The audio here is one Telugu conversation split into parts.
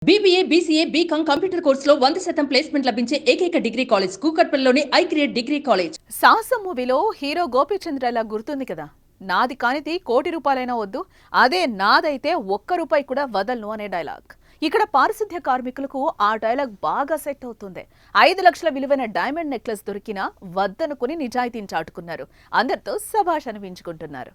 BBA, BCA, BCom కంప్యూటర్ కోర్సులో 100% ప్లేస్మెంట్ లభించే ఏకైక డిగ్రీ కాలేజ్ కూకట్పల్లిలోని ఐక్రియేట్ డిగ్రీ కాలేజ్. సాహసం మూవీలో హీరో గోపీచంద్రలా గుర్తుంది కదా, నాది కానిది ₹1,00,00,000 వద్దు, అదే నాదైతే ₹1 కూడా వదలను అనే డైలాగ్. ఇక్కడ పారిశుద్ధ్య కార్మికులకు ఆ డైలాగ్ బాగా సెట్ అవుతుంది. 5 లక్షల విలువైన డైమండ్ నెక్లెస్ దొరికినా వద్దనుకుని నిజాయితీని చాటుకున్నారు. అందరితో శభాష్ అనిపించుకుంటున్నారు.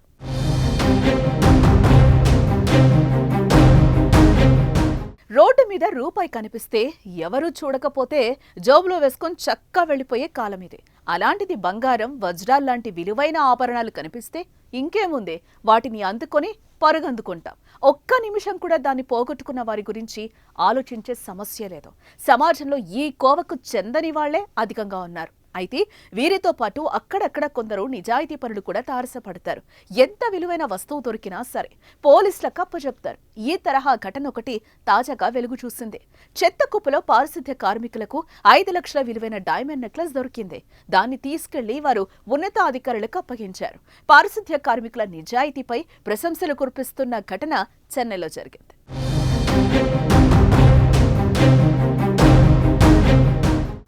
రోడ్డు మీద రూపాయి కనిపిస్తే ఎవరూ చూడకపోతే జోబులో వేసుకొని చక్కా వెళ్లిపోయే కాలం ఇది. అలాంటిది బంగారం, వజ్రాల్లాంటి విలువైన ఆభరణాలు కనిపిస్తే ఇంకేముంది, వాటిని అందుకొని పరుగందుకుంటాం. ఒక్క నిమిషం కూడా దాన్ని పోగొట్టుకున్న వారి గురించి ఆలోచించే సమస్య లేదు. సమాజంలో ఈ కోవకు చెందని వాళ్లే అధికంగా ఉన్నారు. అయితే వీరితో పాటు అక్కడక్కడ కొందరు నిజాయితీ పరులు కూడా తారసపడతారు. ఎంత విలువైన వస్తువు దొరికినా సరే పోలీసులకు అప్పచెప్తారు. ఈ తరహా ఘటన ఒకటి తాజాగా వెలుగు చూసింది. చెత్త కుప్పలో పారిశుద్ధ్య కార్మికులకు 5 లక్షల విలువైన డైమండ్ నెక్లెస్ దొరికింది. దాన్ని తీసుకెళ్లి వారు ఉన్నతాధికారులకు అప్పగించారు. పారిశుద్ధ్య కార్మికుల నిజాయితీపై ప్రశంసలు కురిపిస్తున్న ఘటన చెన్నైలో జరిగింది.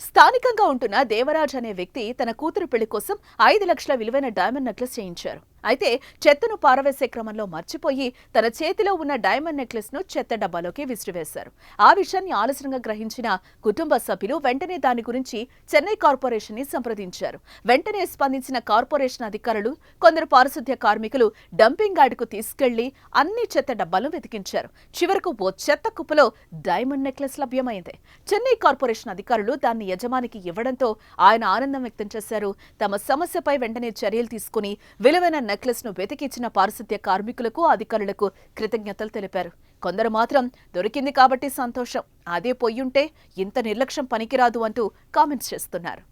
స్థానికంగా ఉంటున్న దేవరాజ్ అనే వ్యక్తి తన కూతురు పెళ్లి కోసం 5 లక్షల విలువైన డైమండ్ నెక్లెస్ చేయించారు. అయితే చెత్తను పారవేసే క్రమంలో మర్చిపోయి తన చేతిలో ఉన్న డైమండ్ నెక్లెస్ ను చెత్త డబ్బాలోకి విసిరివేశారు. ఆ విషయాన్ని ఆలస్యంగా గ్రహించిన కుటుంబ సభ్యులు వెంటనే దాని గురించి చెన్నై కార్పొరేషన్ ని సంప్రదించారు. వెంటనే స్పందించిన కార్పొరేషన్ అధికారులు కొందరు పారిశుద్ధ్య కార్మికులు డంపింగ్ యార్డ్ కు తీసుకెళ్లి అన్ని చెత్త డబ్బాలను వెతికించారు. చివరకు ఓ చెత్త కుప్పలో డైమండ్ నెక్లెస్ లభ్యమైంది. చెన్నై కార్పొరేషన్ అధికారులు దాన్ని యజమానికి ఇవ్వడంతో ఆయన ఆనందం వ్యక్తం చేశారు. తమ సమస్యపై వెంటనే చర్యలు తీసుకుని విలువైన నెక్లెస్ ను వెతికిచ్చిన పారిశుద్ధ్య కార్మికులకు, అధికారులకు కృతజ్ఞతలు తెలిపారు. కొందరు మాత్రం దొరికింది కాబట్టి సంతోషం, అదే పొయ్యుంటే ఇంత నిర్లక్ష్యం పనికిరాదు అంటూ కామెంట్స్ చేస్తున్నారు.